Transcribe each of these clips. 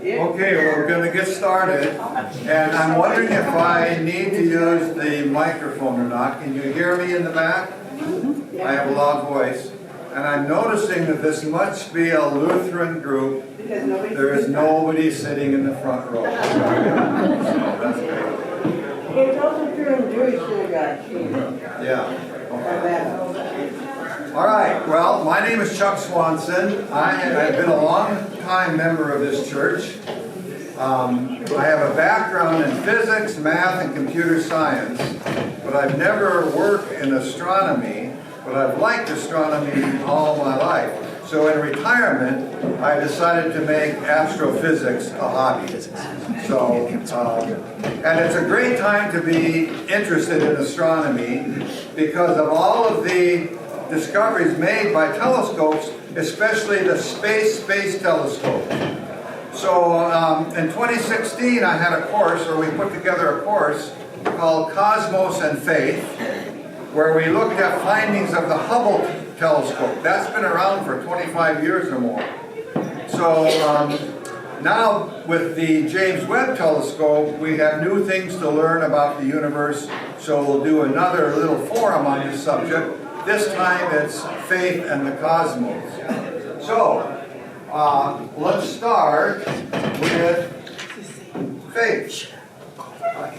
Okay, we're going to get started, and I'm wondering if I need to use the microphone or not. Can you hear me in the back? I have a loud voice, and I'm noticing that this must be a Lutheran group. There is nobody sitting in the front row. So that's great. It's also true in Jewish synagogue. Yeah. Okay. All right, well, my name is Chuck Swanson. I've been a long-time member of this church. I have a background in physics, math, and computer science, but I've never worked in astronomy, but I've liked astronomy all my life. So in retirement, I decided to make astrophysics a hobby. So, and it's a great time to be interested in astronomy because of all of the discoveries made by telescopes, especially the space telescope. So in 2016 I had a course, or we put together a course called Cosmos and Faith, where we looked at findings of the Hubble telescope. That's been around for 25 years or more. So now with the James Webb telescope, we have new things to learn about the universe, so we'll do another little forum on this subject. This time it's faith and the cosmos. So, let's start with faith.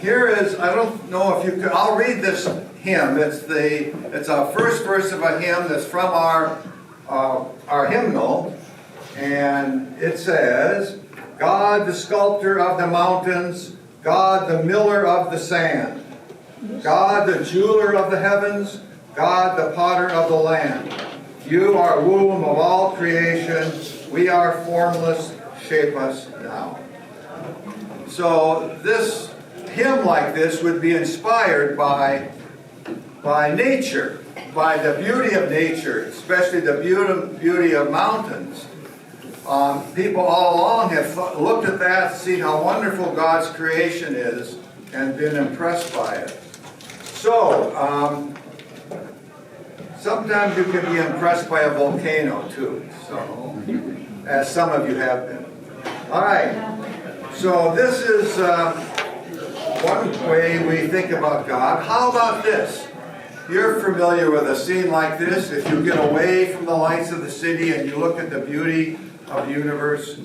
Here is, I don't know if you could, I'll read this hymn. It's our first verse of a hymn that's from our hymnal. And it says, God the sculptor of the mountains, God the miller of the sand, God the jeweler of the heavens, God, the potter of the land, you are womb of all creation, we are formless, shape us now. So this hymn like this would be inspired by nature, by the beauty of nature, especially the beauty of mountains. People all along have looked at that, seen how wonderful God's creation is, and been impressed by it. So, sometimes you can be impressed by a volcano too, so, as some of you have been. All right, so this is one way we think about God. How about this? You're familiar with a scene like this. If you get away from the lights of the city and you look at the beauty of the universe,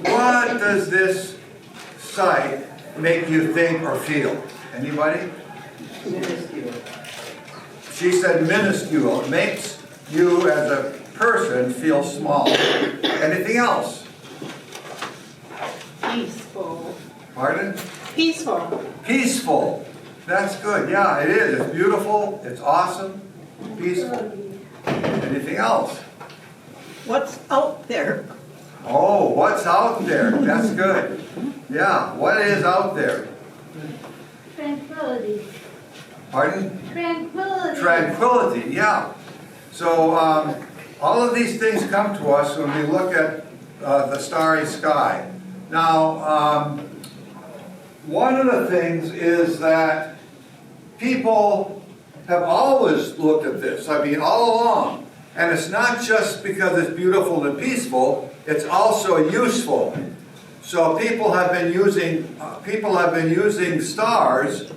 what does this sight make you think or feel? Anybody? Minuscule. She said minuscule. It makes you as a person feel small. Anything else? Peaceful. Pardon? Peaceful. Peaceful. That's good. Yeah, it is. It's beautiful. It's awesome. Peaceful. Anything else? What's out there? Oh, what's out there? That's good. Yeah, what is out there? Tranquility. Pardon? Tranquility. Tranquility, yeah. So all of these things come to us when we look at the starry sky. Now, one of the things is that people have always looked at this. I mean, all along. And it's not just because it's beautiful and peaceful, it's also useful. So people have been using stars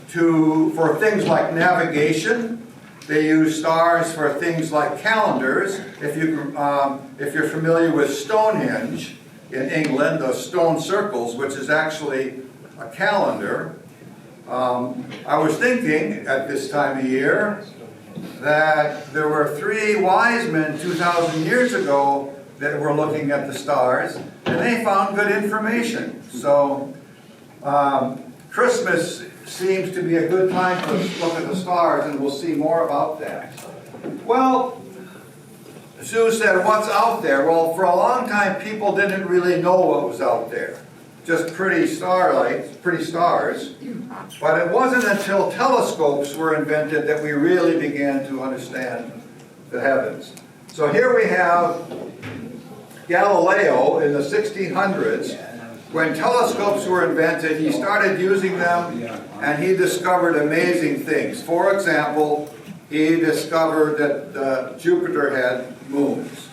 for things like navigation. They use stars for things like calendars. If you're familiar with Stonehenge in England, those stone circles, which is actually a calendar. I was thinking at this time of year that there were 3 wise men 2,000 years ago that were looking at the stars, and they found good information. So Christmas seems to be a good time to look at the stars, and we'll see more about that. Well, Sue said, what's out there? Well, for a long time, people didn't really know what was out there. Just pretty stars. But it wasn't until telescopes were invented that we really began to understand the heavens. So here we have Galileo in the 1600s. When telescopes were invented, he started using them, and he discovered amazing things. For example, he discovered that Jupiter had moons.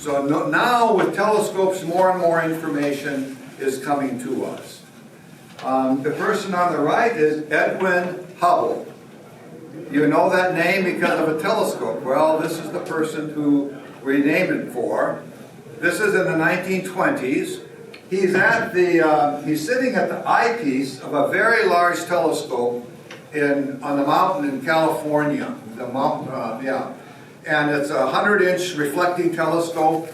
So now with telescopes, more and more information is coming to us. The person on the right is Edwin Hubble. You know that name because of a telescope. Well, this is the person who we named it for. This is in the 1920s. He's sitting at the eyepiece of a very large telescope on the mountain in California. The mountain, and it's a 100-inch reflecting telescope.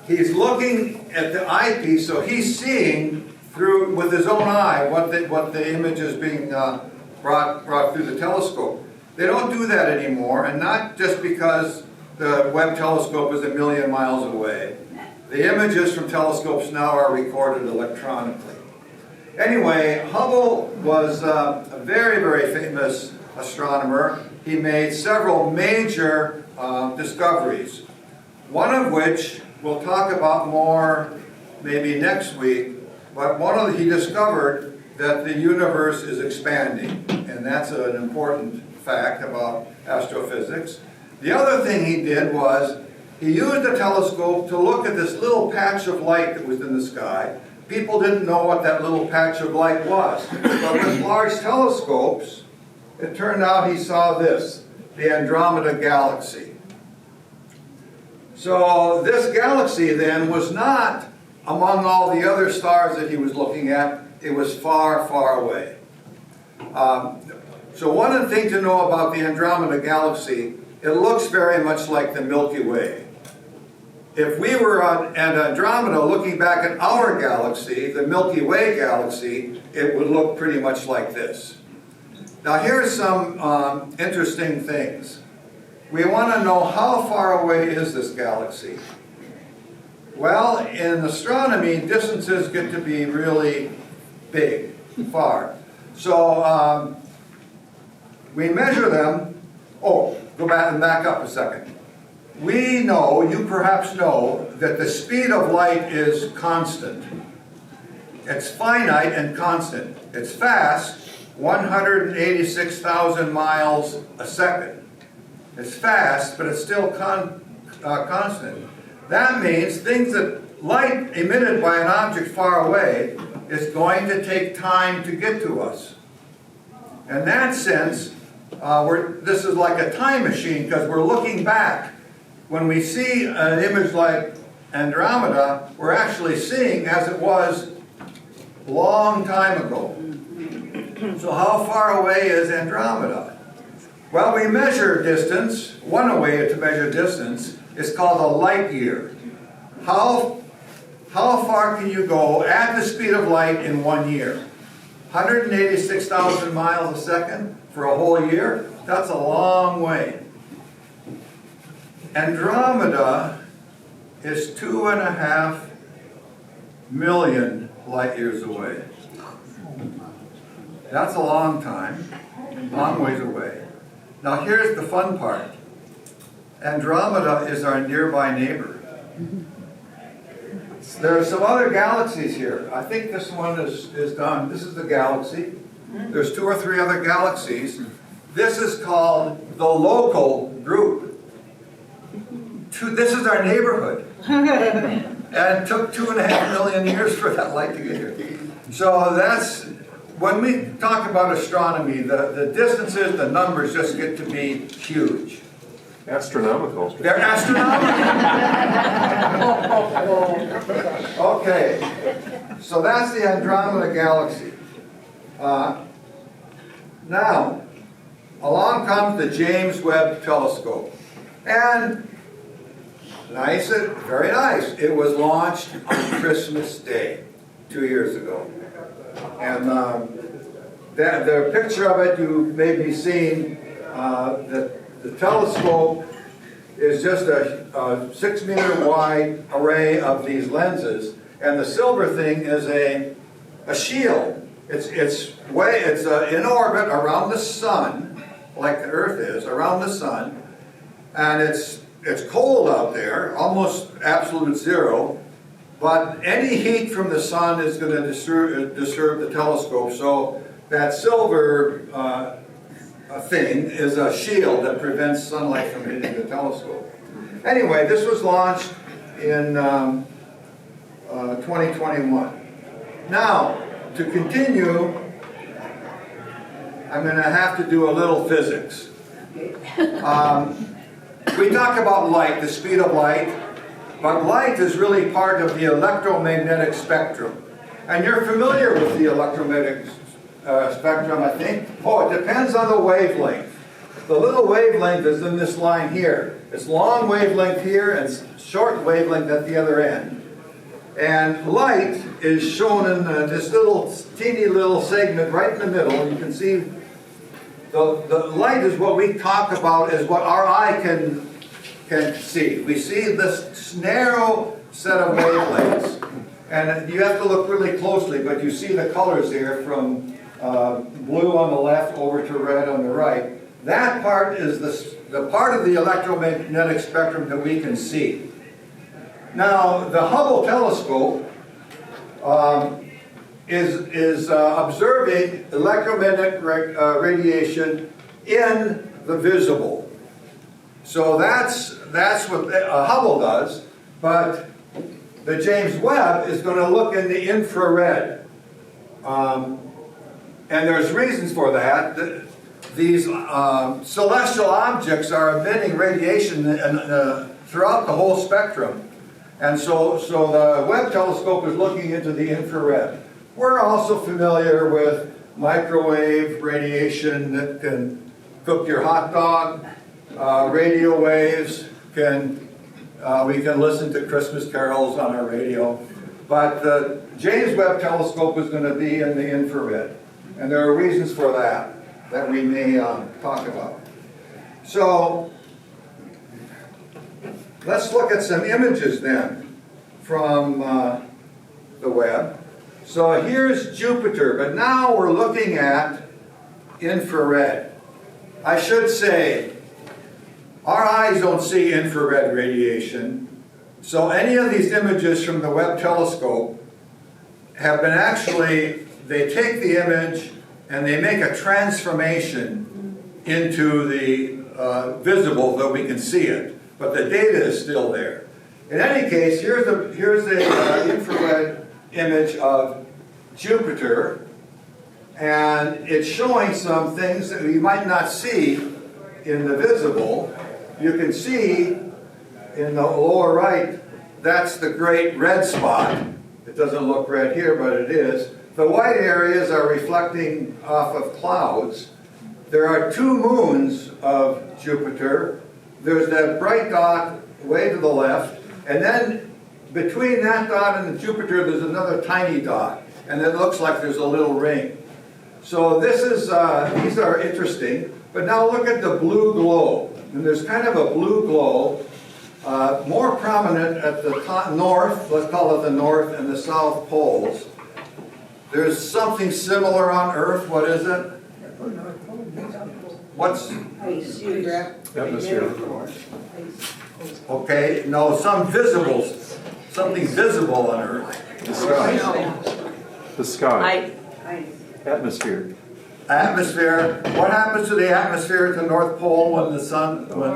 He's looking at the eyepiece, so he's seeing through with his own eye what the image is being brought through the telescope. They don't do that anymore, and not just because the Webb telescope is a million miles away. The images from telescopes now are recorded electronically. Anyway, Hubble was a very, very famous astronomer. He made several major discoveries, one of which we'll talk about more maybe next week, but he discovered that the universe is expanding, and that's an important fact about astrophysics. The other thing he did was he used a telescope to look at this little patch of light that was in the sky. People didn't know what that little patch of light was. But with large telescopes, it turned out he saw this, the Andromeda Galaxy. So this galaxy then was not among all the other stars that he was looking at. It was far, far away. So one thing to know about the Andromeda Galaxy, it looks very much like the Milky Way. If we were at Andromeda looking back at our galaxy, the Milky Way galaxy, it would look pretty much like this. Now here's some interesting things. We want to know how far away is this galaxy. Well, in astronomy, distances get to be really big, far. So we measure them. Oh, go back up a second. We know, you perhaps know, that the speed of light is constant. It's finite and constant. It's fast, 186,000 miles a second. It's fast, but it's still constant. That means light emitted by an object far away is going to take time to get to us. In that sense, this is like a time machine because we're looking back. When we see an image like Andromeda, we're actually seeing as it was a long time ago. So how far away is Andromeda? Well, we measure distance. One way to measure distance is called a light year. How far can you go at the speed of light in 1 year? 186,000 miles a second for a whole year? That's a long way. Andromeda is 2.5 million light years away. That's a long time, long ways away. Now here's the fun part. Andromeda is our nearby neighbor. There are some other galaxies here. I think this one is done. This is the galaxy. There's 2 or 3 other galaxies. This is called the local group. This is our neighborhood. And it took 2.5 million years for that light to get here. So that's, when we talk about astronomy, the distances, the numbers just get to be huge. Astronomical. They're astronomical. Okay, so that's the Andromeda Galaxy. Now, along comes the James Webb Telescope. And nice, very nice. It was launched on Christmas Day 2 years ago. And the picture of it you may be seeing, the telescope is just a 6-meter wide array of these lenses, and the silver thing is a shield. It's in orbit around the sun, like the Earth is around the sun, and it's cold out there, almost absolute zero. But any heat from the sun is going to disturb the telescope. So that silver thing is a shield that prevents sunlight from hitting the telescope. Anyway, this was launched in 2021. Now, to continue, I'm going to have to do a little physics. We talk about light, the speed of light, but light is really part of the electromagnetic spectrum. And you're familiar with the electromagnetic spectrum, I think. Oh, it depends on the wavelength. The little wavelength is in this line here. It's long wavelength here and short wavelength at the other end. And light is shown in this little teeny little segment right in the middle. You can see the light is what we talk about is what our eye can see. We see this narrow set of wavelengths. And you have to look really closely, but you see the colors here from blue on the left over to red on the right. That part is the part of the electromagnetic spectrum that we can see. Now, the Hubble telescope is observing electromagnetic radiation in the visible. So that's what Hubble does, but the James Webb is going to look in the infrared. And there's reasons for that. These celestial objects are emitting radiation throughout the whole spectrum. And so the Webb telescope is looking into the infrared. We're also familiar with microwave radiation that can cook your hot dog. Radio waves we can listen to Christmas carols on our radio. But the James Webb telescope is going to be in the infrared. And there are reasons for that we may talk about. So let's look at some images then from the Webb. So here's Jupiter, but now we're looking at infrared. I should say, our eyes don't see infrared radiation, so any of these images from the Webb telescope have been they take the image and they make a transformation into the visible that we can see it, but the data is still there. In any case, here's the infrared image of Jupiter, and it's showing some things that we might not see in the visible. You can see in the lower right, that's the great red spot. It doesn't look red here, but it is. The white areas are reflecting off of clouds. There are two moons of Jupiter. There's that bright dot way to the left, and then between that dot and the Jupiter, there's another tiny dot, and it looks like there's a little ring. So these are interesting. But now look at the blue glow. And there's kind of a blue glow, more prominent at the north, let's call it the north and the south poles. There's something similar on Earth. What is it? What's? Atmosphere. Okay, no, something visible on Earth. The sky. The sky. Atmosphere. Atmosphere. What happens to the atmosphere at the North Pole when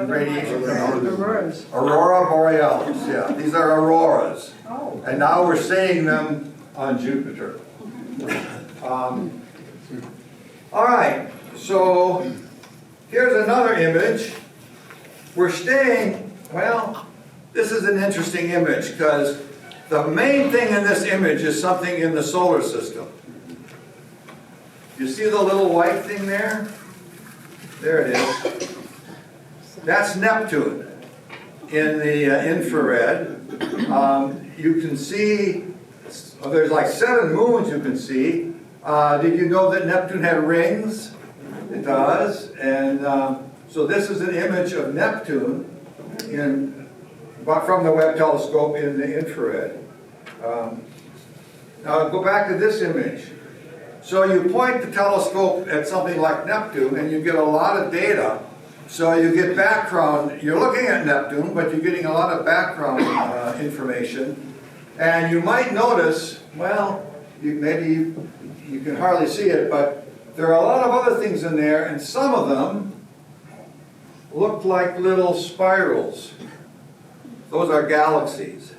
radiation comes out? Aurora borealis. Yeah, these are auroras, and now we're seeing them on Jupiter. All right. So here's another image. We're staying. Well, this is an interesting image because the main thing in this image is something in the solar system. You see the little white thing there? There it is. That's Neptune in the infrared. You can see, there's like 7 moons you can see. Did you know that Neptune had rings? It does. And so this is an image of Neptune from the Webb telescope in the infrared. Now go back to this image. So you point the telescope at something like Neptune and you get a lot of data. So you get background, you're looking at Neptune, but you're getting a lot of background information. And you might notice, well, maybe you can hardly see it, but there are a lot of other things in there, and some of them look like little spirals. Those are galaxies.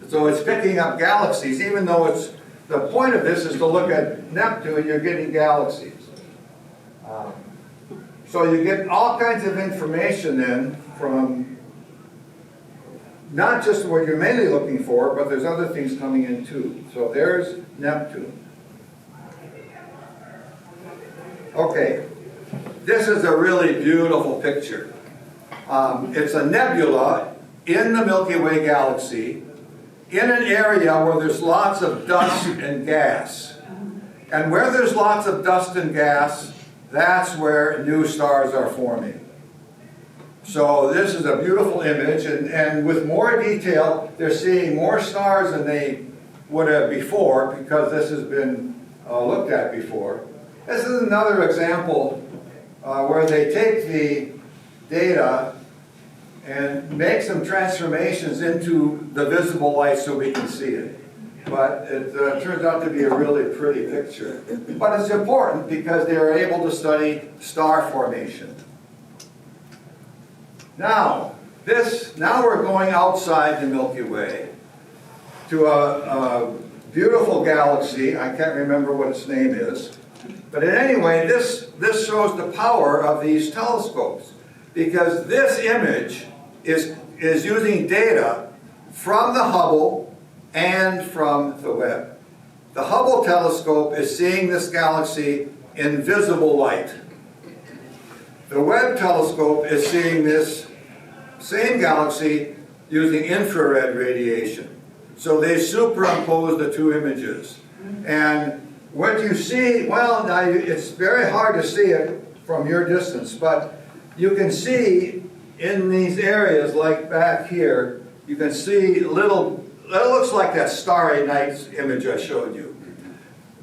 So it's picking up galaxies, even though the point of this is to look at Neptune, you're getting galaxies. So you get all kinds of information then from not just what you're mainly looking for, but there's other things coming in too. So there's Neptune. Okay, this is a really beautiful picture. It's a nebula in the Milky Way galaxy in an area where there's lots of dust and gas. And where there's lots of dust and gas, that's where new stars are forming. So this is a beautiful image, and with more detail, they're seeing more stars than they would have before, because this has been looked at before. This is another example where they take the data and make some transformations into the visible light so we can see it. But it turns out to be a really pretty picture. But it's important because they are able to study star formation. Now we're going outside the Milky Way to a beautiful galaxy. I can't remember what its name is. But anyway, this shows the power of these telescopes, because this image is using data from the Hubble and from the Webb. The Hubble telescope is seeing this galaxy in visible light. The Webb telescope is seeing this same galaxy using infrared radiation. So they superimpose the two images. And what you see, well, now it's very hard to see it from your distance, but you can see in these areas, like back here, you can see little, it looks like that Starry Night image I showed you.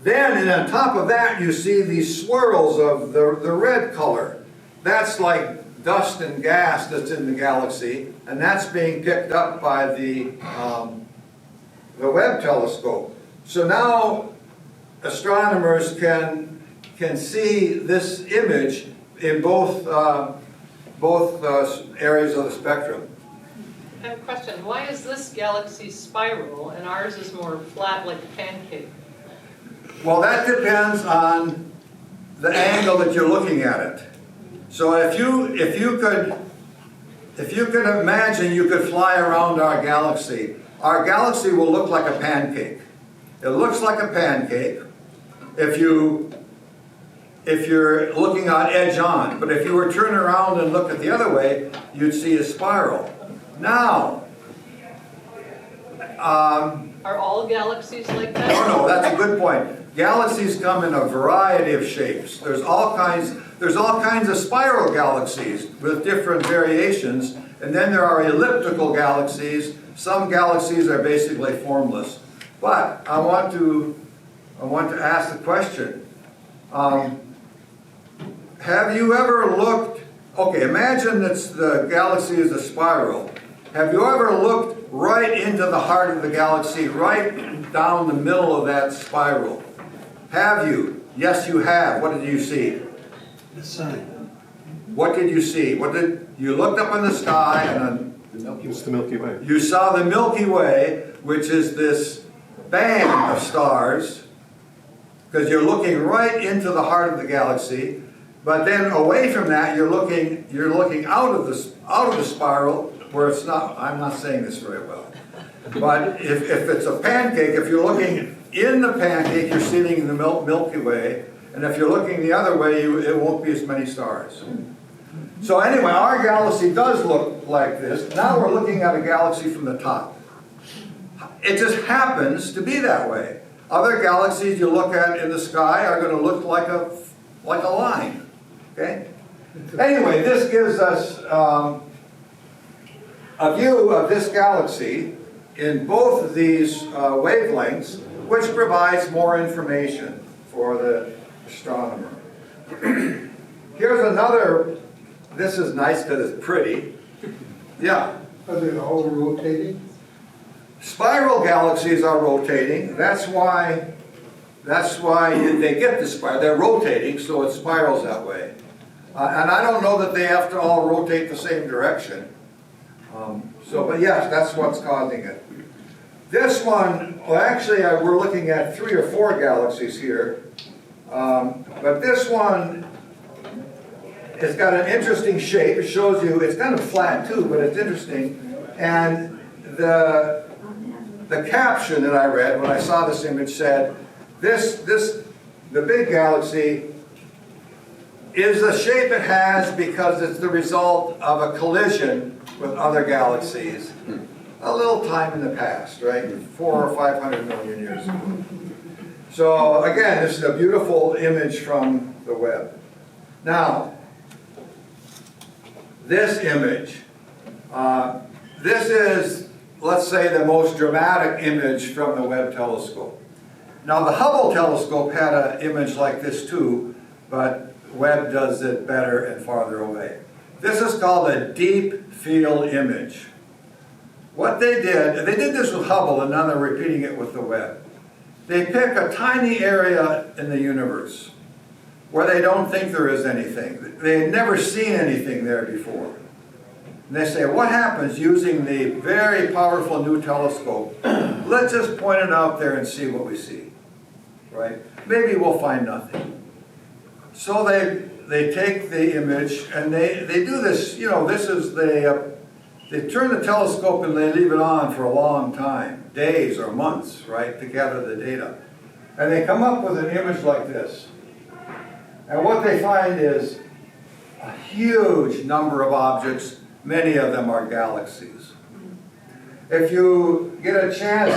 Then, and on top of that, you see these swirls of the red color. That's like dust and gas that's in the galaxy, and that's being picked up by the Webb telescope. So now astronomers can see this image in both areas of the spectrum. I have a question. Why is this galaxy spiral and ours is more flat like a pancake? Well, that depends on the angle that you're looking at it. So if you could imagine you could fly around our galaxy will look like a pancake. It looks like a pancake if you're looking on edge on, but if you were to turn around and look at the other way, you'd see a spiral. Now, Are all galaxies like that? no, that's a good point. Galaxies come in a variety of shapes. There's all kinds of spiral galaxies with different variations, and then there are elliptical galaxies. Some galaxies are basically formless. But I want to ask the question. Have you ever looked, okay, imagine that the galaxy is a spiral. Have you ever looked right into the heart of the galaxy, right down the middle of that spiral? Have you? Yes, you have. What did you see? The sun. What did you see? You looked up in the sky and It's the Milky Way. you saw the Milky Way, which is this band of stars, because you're looking right into the heart of the galaxy. But then away from that, you're looking out of the spiral where it's not. I'm not saying this very well. But if it's a pancake, if you're looking in the pancake, you're sitting in the Milky Way, and if you're looking the other way, it won't be as many stars. So anyway, our galaxy does look like this. Now we're looking at a galaxy from the top. It just happens to be that way. Other galaxies you look at in the sky are going to look like a line. Okay? Anyway, this gives us a view of this galaxy in both of these wavelengths, which provides more information for the astronomer. Here's another. This is nice because it's pretty. Yeah. Are they all rotating? Spiral galaxies are rotating. That's why they get the spiral. They're rotating, so it spirals that way. And I don't know that they have to all rotate the same direction. But yes, that's what's causing it. This one, well actually we're looking at 3 or 4 galaxies here. But this one has got an interesting shape. It shows you, it's kind of flat too, but it's interesting. And the caption that I read when I saw this image said, the big galaxy is the shape it has because it's the result of a collision with other galaxies a little time in the past, right? 400 or 500 million years ago. So again, this is a beautiful image from the Webb. Now, this image, this is, let's say, the most dramatic image from the Webb telescope. Now, the Hubble telescope had an image like this too, but Webb does it better and farther away. This is called a deep field image. What they did this with Hubble, and now they're repeating it with the Webb. They pick a tiny area in the universe where they don't think there is anything. They had never seen anything there before. And they say, what happens using the very powerful new telescope? Let's just point it out there and see what we see, right? Maybe we'll find nothing. So they take the image and they do this, you know, this is they turn the telescope and they leave it on for a long time, days or months, right, to gather the data. And they come up with an image like this. And what they find is a huge number of objects, many of them are galaxies. If you get a chance,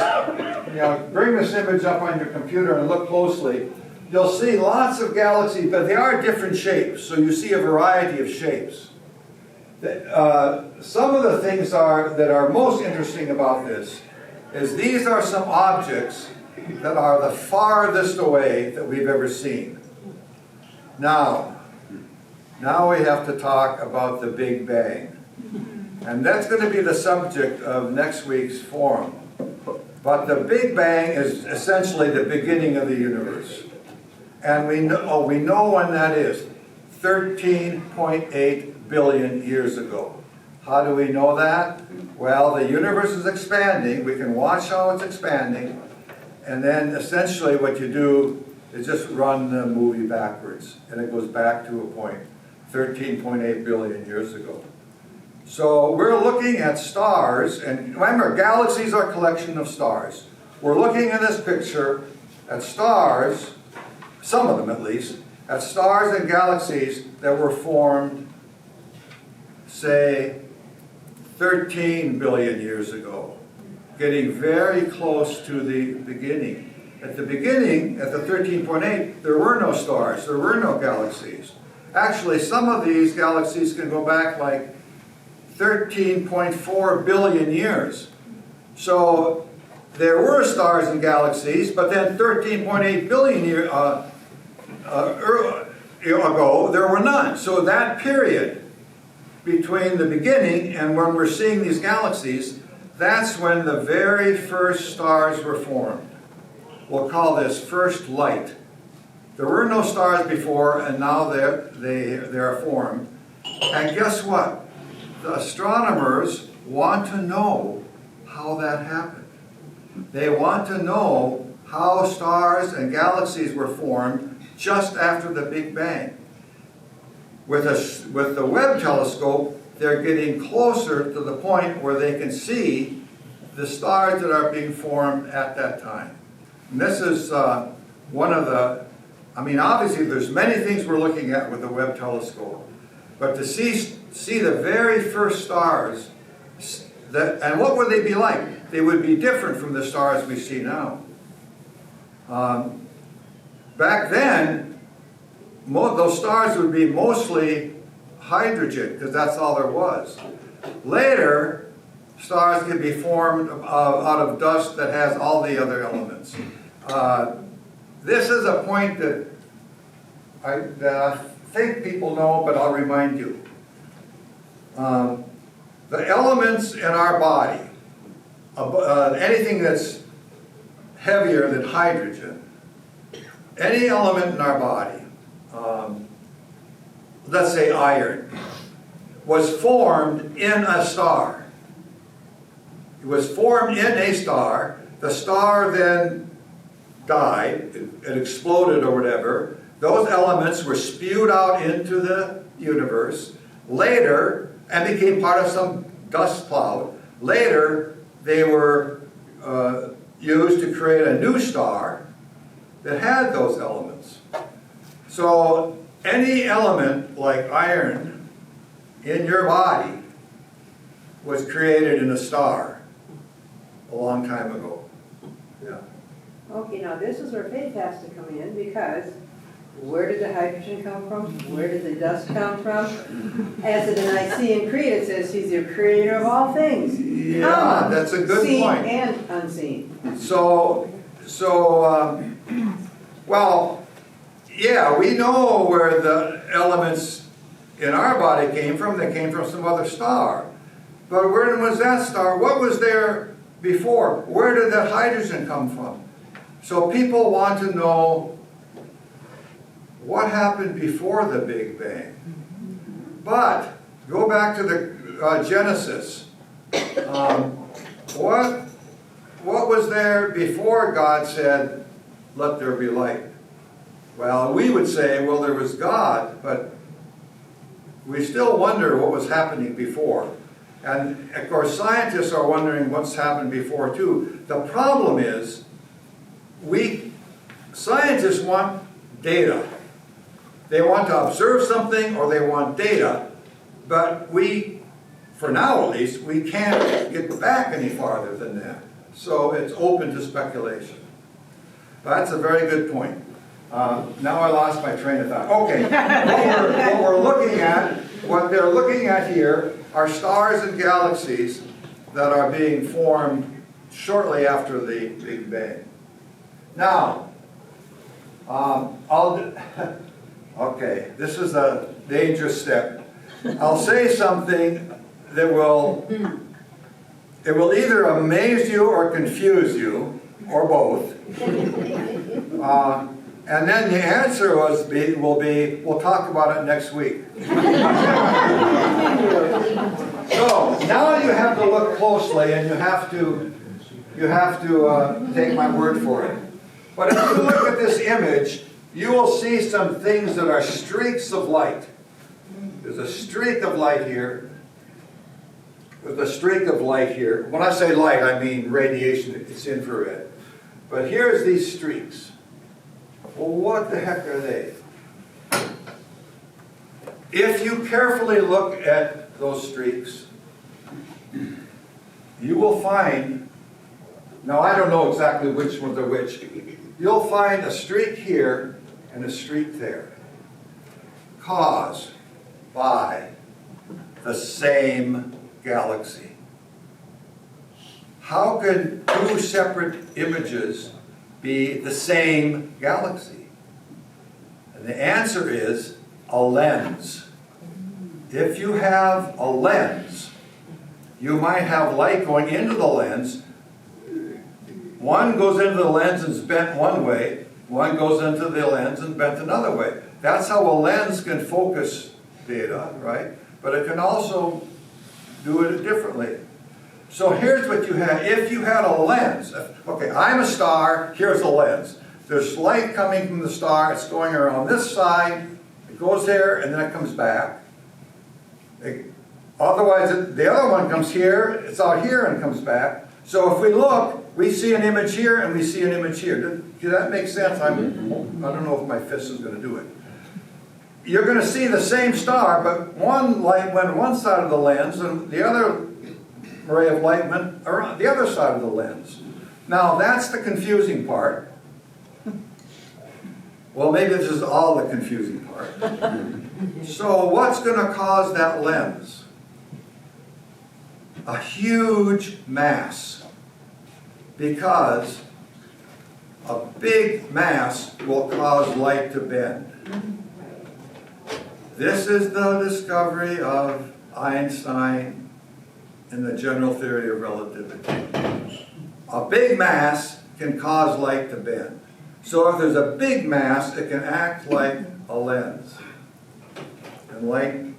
you know, bring this image up on your computer and look closely, you'll see lots of galaxies, but they are different shapes, so you see a variety of shapes. Some of the things that are most interesting about this is these are some objects that are the farthest away that we've ever seen. Now we have to talk about the Big Bang. And that's going to be the subject of next week's forum. But the Big Bang is essentially the beginning of the universe. And we know when that is. 13.8 billion years ago. How do we know that? Well, the universe is expanding. We can watch how it's expanding. And then essentially what you do is just run the movie backwards. And it goes back to a point, 13.8 billion years ago. So we're looking at stars, and remember, galaxies are a collection of stars. We're looking in this picture at stars, some of them at least, at stars and galaxies that were formed, say, 13 billion years ago, getting very close to the beginning. At the beginning, at the 13.8, there were no stars, there were no galaxies. Actually, some of these galaxies can go back like 13.4 billion years. So there were stars and galaxies, but then 13.8 billion years ago, there were none. So that period between the beginning and when we're seeing these galaxies, that's when the very first stars were formed. We'll call this first light. There were no stars before, and now they're formed. And guess what? The astronomers want to know how that happened. They want to know how stars and galaxies were formed just after the Big Bang. With the Webb telescope, they're getting closer to the point where they can see the stars that are being formed at that time. And this is one of the, I mean, obviously there's many things we're looking at with the Webb telescope. But to see the very first stars, and what would they be like? They would be different from the stars we see now. Back then, those stars would be mostly hydrogen, because that's all there was. Later, stars can be formed out of dust that has all the other elements. This is a point that I think people know, but I'll remind you. The elements in our body, anything that's heavier than hydrogen, any element in our body, let's say iron, was formed in a star. It was formed in a star, the star then died, it exploded or whatever. Those elements were spewed out into the universe later and became part of some dust cloud. Later, they were used to create a new star that had those elements. So any element like iron in your body was created in a star a long time ago. Yeah. Okay, now this is where faith has to come in, because where did the hydrogen come from? Where did the dust come from? As in the Nicene Creed, it says he's the creator of all things. Yeah, that's a good seen point. and unseen. Well, yeah, we know where the elements in our body came from. They came from some other star. But where was that star? What was there before? Where did that hydrogen come from? So people want to know what happened before the Big Bang. But go back to the Genesis. What was there before God said, "Let there be light"? Well, we would say, well, there was God, but we still wonder what was happening before. And of course, scientists are wondering what's happened before too. The problem is, scientists want data. They want to observe something or they want data, but we, for now at least, we can't get back any farther than that. So it's open to speculation. But that's a very good point. Now I lost my train of thought. Okay, what they're looking at here are stars and galaxies that are being formed shortly after the Big Bang. Now, okay, this is a dangerous step. I'll say something that will either amaze you or confuse you, or both. And then the answer will be, we'll talk about it next week. So, now you have to look closely and you have to take my word for it. But if you look at this image, you will see some things that are streaks of light. There's a streak of light here. There's a streak of light here. When I say light, I mean radiation. It's infrared. But here's these streaks. Well, what the heck are they? If you carefully look at those streaks, you will find, now I don't know exactly which ones are which, you'll find a streak here and a streak there, caused by the same galaxy. How can two separate images be the same galaxy? And the answer is a lens. If you have a lens, you might have light going into the lens. One goes into the lens and is bent one way, one goes into the lens and bent another way. That's how a lens can focus data, right? But it can also do it differently. So here's what you have. If you had a lens, okay, I'm a star, here's a lens. There's light coming from the star, it's going around this side, it goes there, and then it comes back. Otherwise, the other one comes here, it's out here and comes back. So if we look, we see an image here and we see an image here. Does that make sense? I don't know if my fist is going to do it. You're going to see the same star, but one light went on one side of the lens and the other ray of light went around the other side of the lens. Now that's the confusing part. Well, maybe this is all the confusing part. So what's going to cause that lens? A huge mass. Because a big mass will cause light to bend. This is the discovery of Einstein in the general theory of relativity. A big mass can cause light to bend. So if there's a big mass, it can act like a lens. And light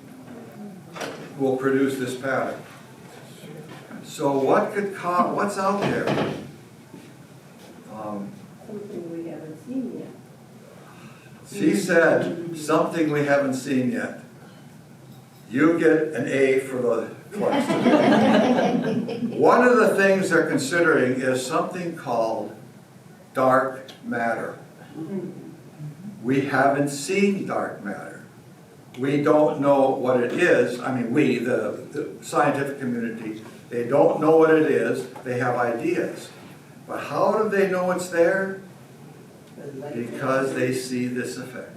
will produce this pattern. So what's out there? Something we haven't seen yet. She said, something we haven't seen yet. You get an A for the question. One of the things they're considering is something called dark matter. We haven't seen dark matter. We don't know what it is. I mean, we, the scientific community, they don't know what it is. They have ideas. But how do they know it's there? Because they see this effect.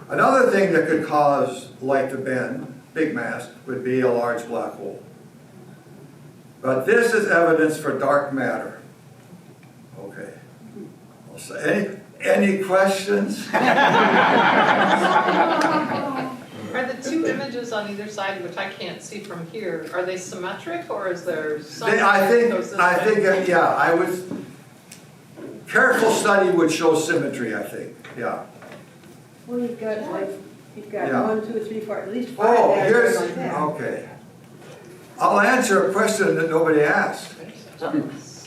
Another thing that could cause light to bend, big mass, would be a large black hole. But this is evidence for dark matter. Okay. So any questions? Are the two images on either side, which I can't see from here, are they symmetric or is there something that goes this way? Yeah, I would, careful study would show symmetry, I think, yeah. Well, you've got Yeah. 1, 2, 3, 4, at least 5 Oh, diagrams here's, like that. okay. I'll answer a question that nobody asked.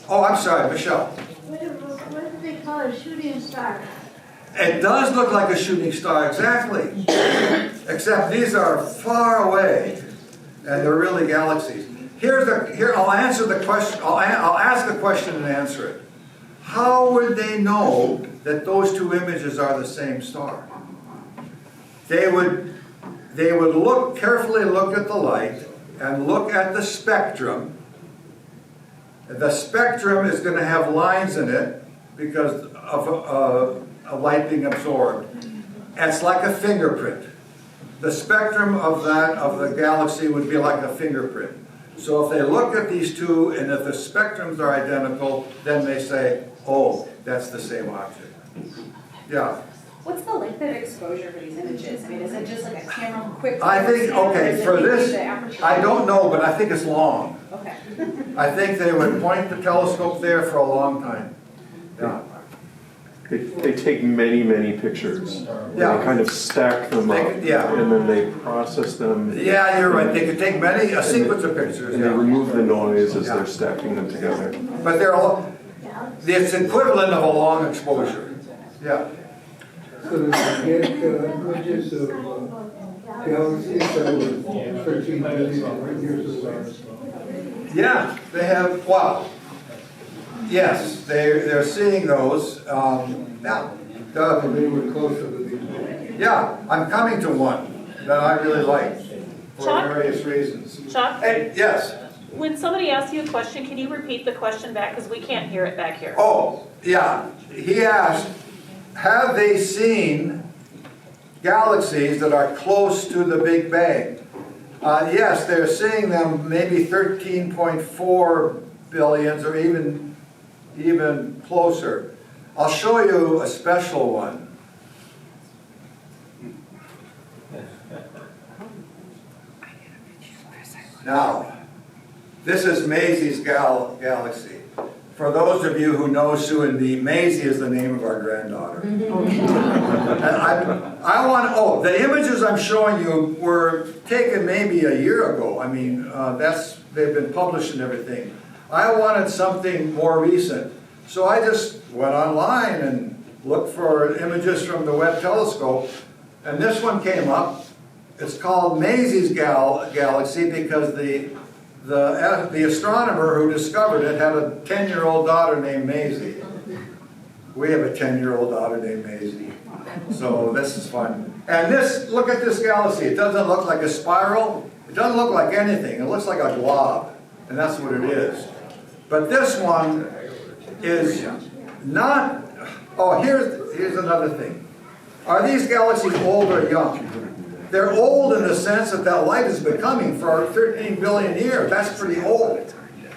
Oh, I'm sorry, Michelle. What do they call a shooting star? It does look like a shooting star, exactly. Except these are far away, and they're really galaxies. Here, I'll answer the question. I'll ask a question and answer it. How would they know that those two images are the same star? They would carefully look at the light and look at the spectrum. The spectrum is going to have lines in it because of a light being absorbed. It's like a fingerprint. The spectrum of the galaxy would be like a fingerprint. So if they look at these two and if the spectrums are identical, then they say, oh, that's the same object. Yeah. What's the length of exposure for these images? I mean, is it just like a camera quick? I think, okay, for this, I don't know, but I think it's long. Okay. I think they would point the telescope there for a long time. Yeah. They take many, many pictures. Yeah. They kind of stack them up. Yeah. And then they process them. Yeah, you're right. They could take a sequence of pictures. And they Yeah. remove the noise as Yeah. they're stacking them together. But they're all, it's equivalent of a long exposure. Yeah. So did you get images of galaxies that were 13 billion light years away? Yeah, they have, wow. Yes, they're seeing those. Yeah. They were close to the Big Bang. Yeah, I'm coming to one that I really like for Chuck? various reasons. Chuck, Hey, yes. when somebody asks you a question, can you repeat the question back? Because we can't hear it back here. Oh, yeah. He asked, have they seen galaxies that are close to the Big Bang? Yes, they're seeing them maybe 13.4 billions or even closer. I'll show you a special one. Now, this is Maisie's galaxy. For those of you who know Sue and me, Maisie is the name of our granddaughter. And the images I'm showing you were taken maybe a year ago. I mean, they've been published and everything. I wanted something more recent. So I just went online and looked for images from the Webb telescope. And this one came up. It's called Maisie's galaxy because the astronomer who discovered it had a 10-year-old daughter named Maisie. We have a 10-year-old daughter named Maisie. So this is fun. And look at this galaxy. It doesn't look like a spiral. It doesn't look like anything. It looks like a glob. And that's what it is. But this one is not, oh, here's another thing. Are these galaxies old or young? They're old in the sense that light has been coming for 13 billion years. That's pretty old.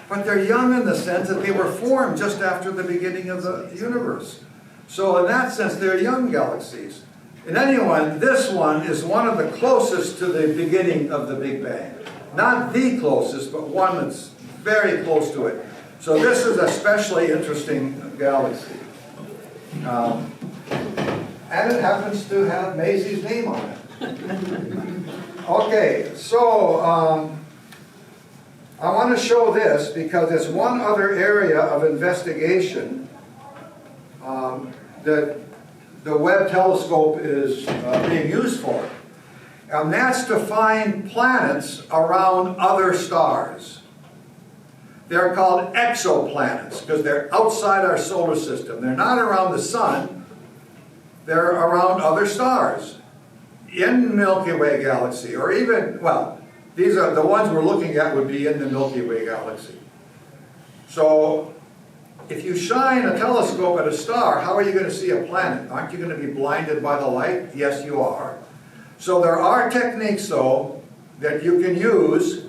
But they're young in the sense that they were formed just after the beginning of the universe. So in that sense, they're young galaxies. And anyway, this one is one of the closest to the beginning of the Big Bang. Not the closest, but one that's very close to it. So this is a especially interesting galaxy. And it happens to have Maisie's name on it. Okay, so I want to show this because it's one other area of investigation that the Webb telescope is being used for. And that's to find planets around other stars. They're called exoplanets because they're outside our solar system. They're not around the sun, they're around other stars in the Milky Way galaxy, or even, well, these are the ones we're looking at would be in the Milky Way galaxy. So if you shine a telescope at a star, how are you going to see a planet? Aren't you going to be blinded by the light? Yes, you are. So there are techniques, though, that you can use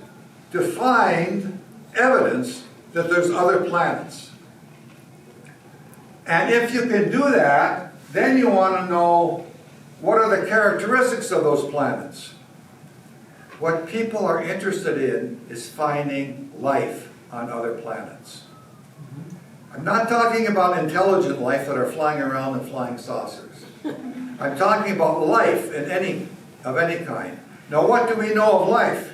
to find evidence that there's other planets. And if you can do that, then you want to know what are the characteristics of those planets. What people are interested in is finding life on other planets. I'm not talking about intelligent life that are flying around in flying saucers. I'm talking about life of any kind. Now, what do we know of life?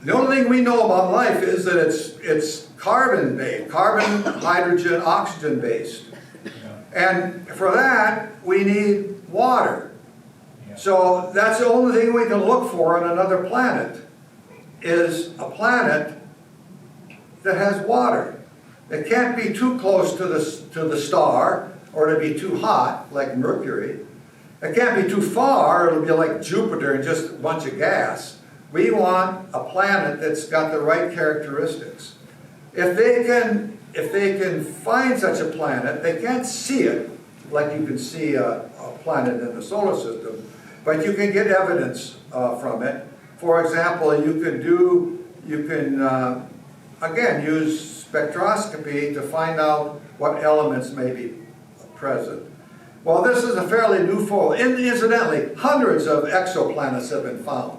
The only thing we know about life is that it's carbon-based, carbon, hydrogen, oxygen-based. And for that, we need water. So that's the only thing we can look for on another planet, is a planet that has water. It can't be too close to the star, or to be too hot, like Mercury. It can't be too far, it'll be like Jupiter and just a bunch of gas. We want a planet that's got the right characteristics. If they can find such a planet, they can't see it like you can see a planet in the solar system, but you can get evidence from it. For example, you can again use spectroscopy to find out what elements may be present. Well, this is a fairly new field. Incidentally, hundreds of exoplanets have been found.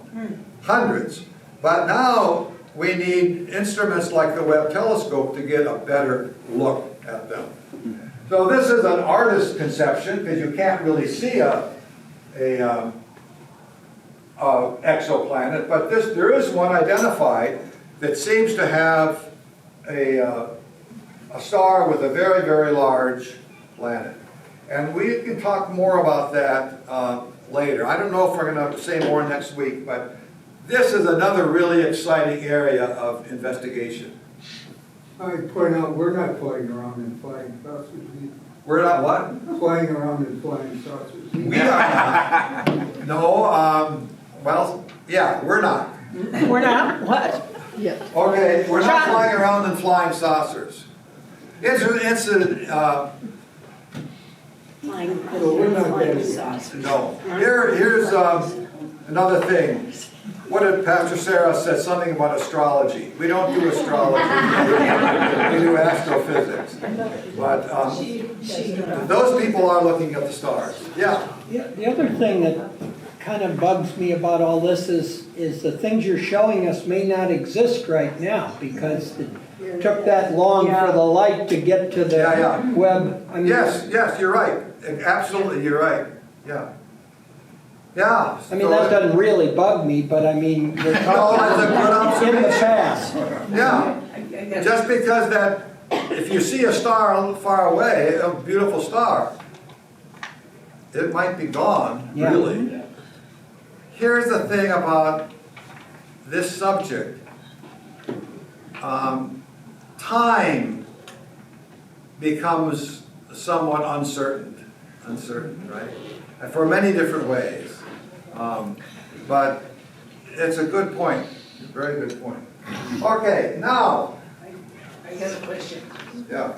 Hundreds. But now we need instruments like the Webb telescope to get a better look at them. So this is an artist's conception because you can't really see a exoplanet, but there is one identified that seems to have a star with a very, very large planet. And we can talk more about that later. I don't know if we're going to say more next week, but this is another really exciting area of investigation. I point out, we're not flying around in flying saucers either. We're not what? Flying around in flying saucers. We are not. No, well, yeah, we're not. We're not? What? Okay, we're not flying around in flying saucers. No. Here's another thing. What did Pastor Sarah said? Something about astrology. We don't do astrology. We do astrophysics. But those people are looking at the stars. Yeah. The other thing that kind of bugs me about all this is the things you're showing us may not exist right now because it took that long for the light to get to the Webb. I mean, yes, you're right. Absolutely, you're right. Yeah. Yeah. I mean, that doesn't really bug me, but I mean, we're talking in the past. Yeah. Just because if you see a star far away, a beautiful star, it might be gone, really. Here's the thing about this subject. Time becomes somewhat uncertain, right? And for many different ways. But it's a good point, a very good point. Okay, now. I have a question. Yeah.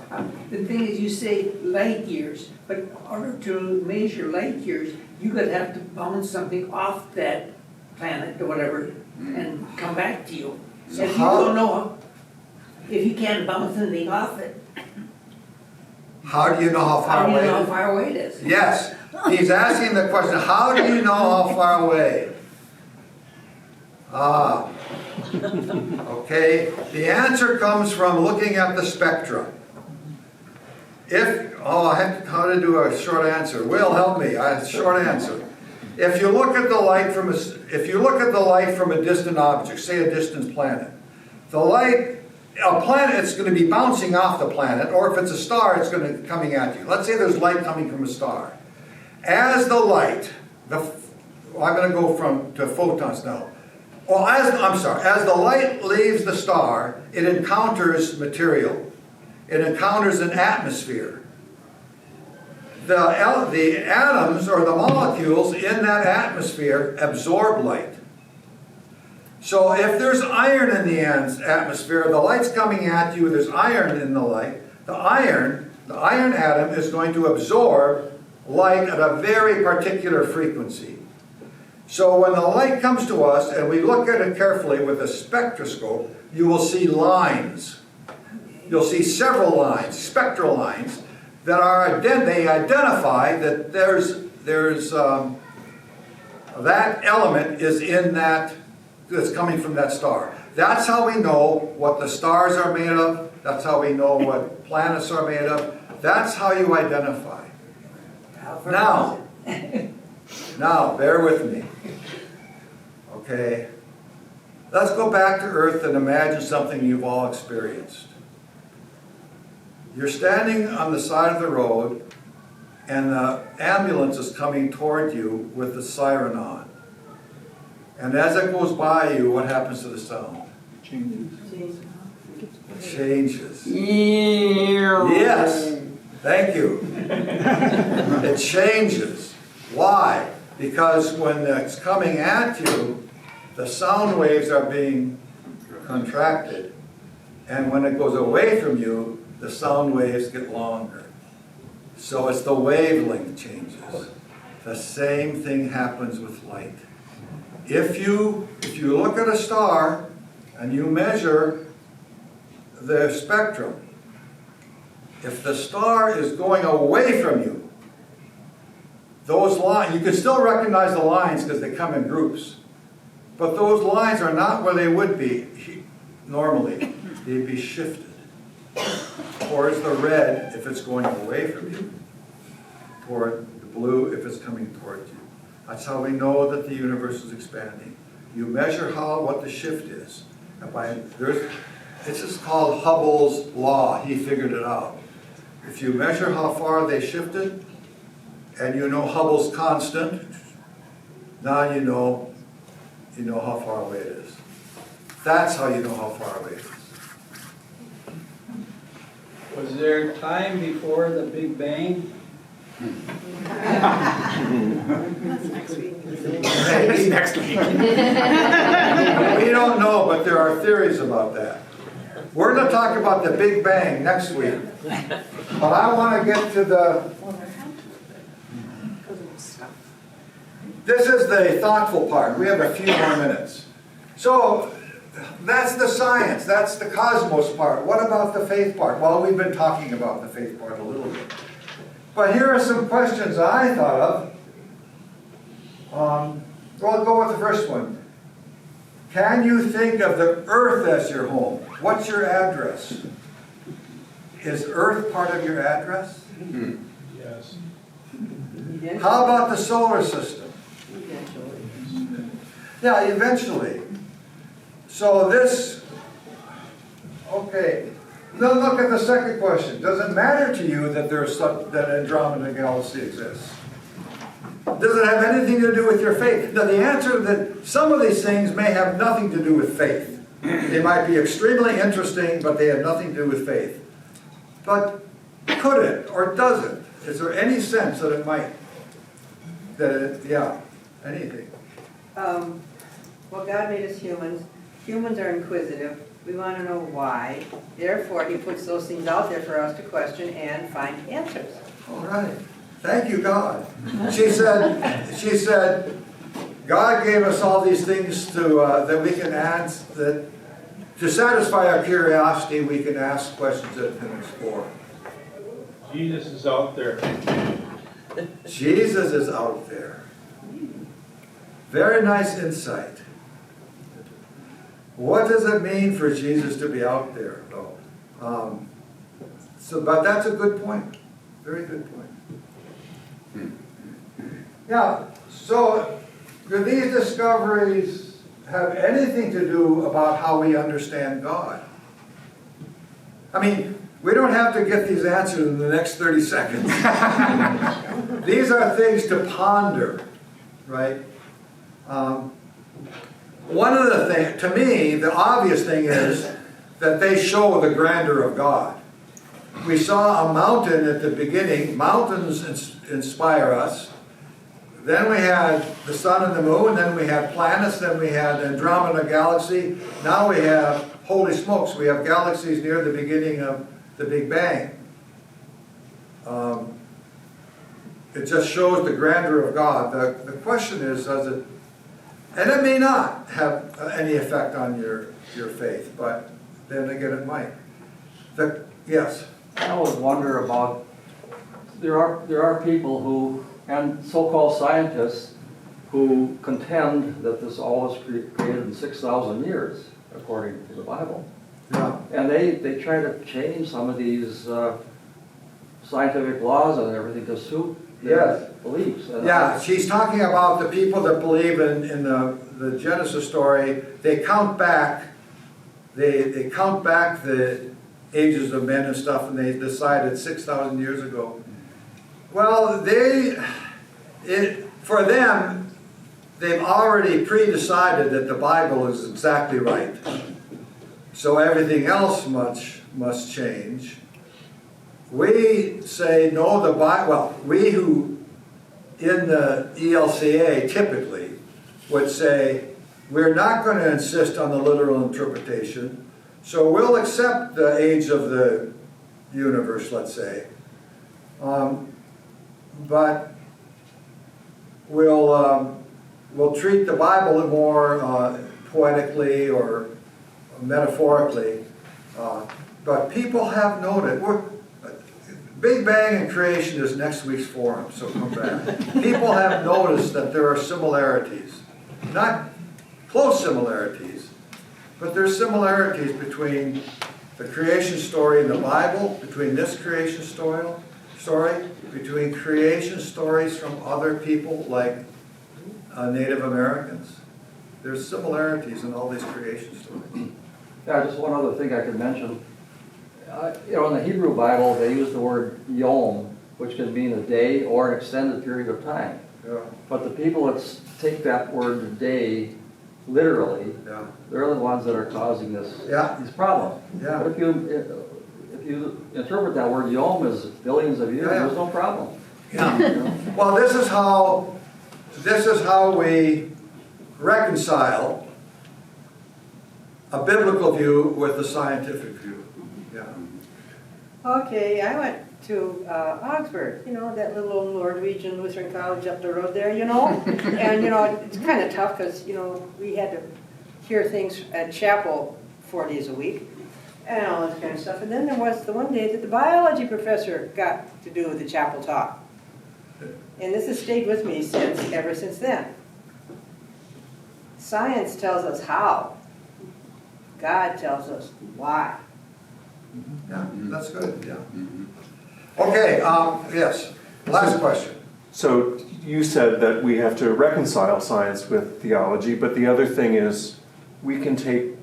The thing is, you say light years, but in order to measure light years, you could have to bounce something off that planet or whatever and come back to you. So if you don't know, if you can't bounce anything off it, how do you know how far away? How do you know how far away it is? Yes. He's asking the question, how do you know how far away? Okay. The answer comes from looking at the spectra. I have to do a short answer. Will, help me. Short answer. If you look at the light from a distant object, say a distant planet, the light a planet, it's going to be bouncing off the planet, or if it's a star, it's going to be coming at you. Let's say there's light coming from a star. As the light, I'm going to go to photons now. Well, as the light leaves the star, it encounters material. It encounters an atmosphere. The atoms or the molecules in that atmosphere absorb light. So if there's iron in the atmosphere, the light's coming at you, there's iron in the light, the iron atom is going to absorb light at a very particular frequency. So when the light comes to us and we look at it carefully with a spectroscope, you will see lines. You'll see several lines, spectral lines, that they identify that that element is in that's coming from that star. That's how we know what the stars are made of. That's how we know what planets are made of. That's how you identify. Now, bear with me. Okay? Let's go back to Earth and imagine something you've all experienced. You're standing on the side of the road and the ambulance is coming toward you with the siren on. And as it goes by you, what happens to the sound? Changes. It changes. Yes. Thank you. It changes. Why? Because when it's coming at you, the sound waves are being contracted. And when it goes away from you, the sound waves get longer. So it's the wavelength changes. The same thing happens with light. If you look at a star and you measure the spectrum, if the star is going away from you, those lines, you can still recognize the lines because they come in groups, but those lines are not where they would be normally. They'd be shifted towards the red if it's going away from you, toward the blue if it's coming toward you. That's how we know that the universe is expanding. You measure what the shift is. This is called Hubble's law. He figured it out. If you measure how far they shifted, and you know Hubble's constant, now you know how far away it is. That's how you know how far away it is. Was there time before the Big Bang? That's next week. Maybe next week. We don't know, but there are theories about that. We're going to talk about the Big Bang next week. But I want to get to this is the thoughtful part. We have a few more minutes. So that's the science. That's the cosmos part. What about the faith part? Well, we've been talking about the faith part a little bit. But here are some questions I thought of. I'll go with the first one. Can you think of the earth as your home? What's your address? Is Earth part of your address? Yes. How about the solar system? Yeah, eventually. So okay. Now look at the second question. Does it matter to you that that Andromeda galaxy exists? Does it have anything to do with your faith? Now the answer that some of these things may have nothing to do with faith. They might be extremely interesting, but they have nothing to do with faith. But could it, or does it? Is there any sense that it might? Anything. Well, God made us humans. Humans are inquisitive. We want to know why. Therefore, He puts those things out there for us to question and find answers. All right. Thank you, God. She said, God gave us all these things that we can ask, that to satisfy our curiosity, we can ask questions that we can explore. Jesus is out there. Jesus is out there. Very nice insight. What does it mean for Jesus to be out there, though? But that's a good point. Very good point. Yeah, so do these discoveries have anything to do about how we understand God? I mean, we don't have to get these answered in the next 30 seconds. These are things to ponder, right? One of the things, to me, the obvious thing is that they show the grandeur of God. We saw a mountain at the beginning. Mountains inspire us. Then we had the sun and the moon. Then we had planets. Then we had Andromeda Galaxy. Now we have, holy smokes, we have galaxies near the beginning of the Big Bang. It just shows the grandeur of God. The question is, does it, and it may not have any effect on your faith, but then again it might. Yes? I always wonder about, there are people who, and so-called scientists, who contend that this all was created in 6,000 years, according to the Bible. Yeah. And they try to change some of these scientific laws and everything to suit their beliefs. And Yeah, she's talking about the people that believe in the Genesis story. They count back, they count back the ages of men and stuff, and they decided 6,000 years ago. Well, for them, they've already pre-decided that the Bible is exactly right. So everything else must change. We say, no, the Bible, well, we who in the ELCA typically would say, we're not going to insist on the literal interpretation, so we'll accept the age of the universe, let's say. But we'll treat the Bible more poetically or metaphorically. But people have noted, Big Bang and creation is next week's forum, so come back. People have noticed that there are similarities, not close similarities, but there's similarities between the creation story in the Bible, between this creation story, between creation stories from other people like Native Americans. There's similarities in all these creation stories. Yeah, just one other thing I could mention. In the Hebrew Bible, they use the word yom, which can mean a day or an extended period of time. Yeah. But the people that take that word day literally, they're the ones that are causing these problems. Yeah. But if you interpret that word yom as billions of years, there's no problem. Yeah. Well, this is how we reconcile a biblical view with a scientific view. Yeah. Okay, I went to Augsburg, that little old Norwegian Lutheran college up the road there, and it's kind of tough because, we had to hear things at chapel 4 days a week and all this kind of stuff. And then there was the one day that the biology professor got to do the chapel talk. And this has stayed with me ever since then. Science tells us how. God tells us why. Yeah, that's good, yeah. Okay, yes, last question. So you said that we have to reconcile science with theology, but the other thing is we can take,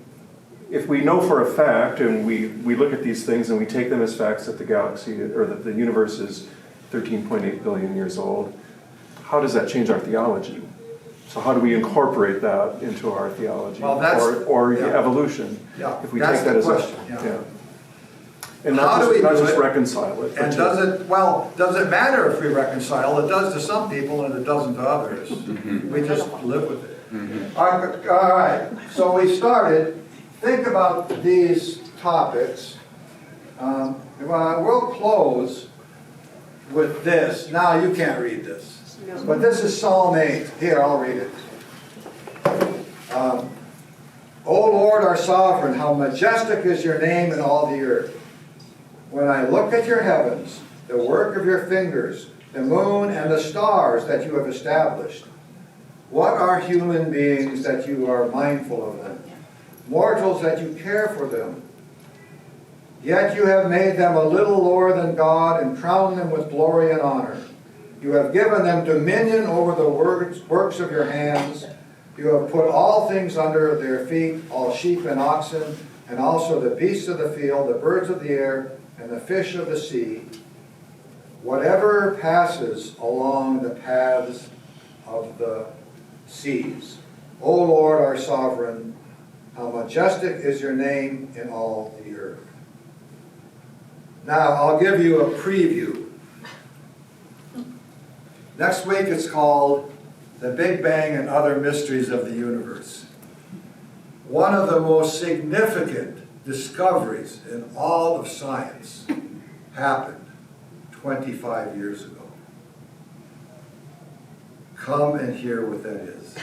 if we know for a fact and we look at these things and we take them as facts that the galaxy or that the universe is 13.8 billion years old, how does that change our theology? So how do we incorporate that into our theology or evolution? Yeah, if we that's take that the as question. yeah. And not just reconcile it. And does it matter if we reconcile? It does to some people and it doesn't to others. We just live with it. All right, so we started. Think about these topics. We'll close with this. Now you can't read this, but this is Psalm 8. Here, I'll read it. O Lord, our sovereign, how majestic is your name in all the earth. When I look at your heavens, the work of your fingers, the moon and the stars that you have established, what are human beings that you are mindful of them? Mortals that you care for them. Yet you have made them a little lower than God and crowned them with glory and honor. You have given them dominion over the works of your hands. You have put all things under their feet, all sheep and oxen, and also the beasts of the field, the birds of the air, and the fish of the sea, whatever passes along the paths of the seas. O Lord, our sovereign, how majestic is your name in all the earth. Now, I'll give you a preview. Next week it's called The Big Bang and Other Mysteries of the Universe. One of the most significant discoveries in all of science happened 25 years ago. Come and hear what that is.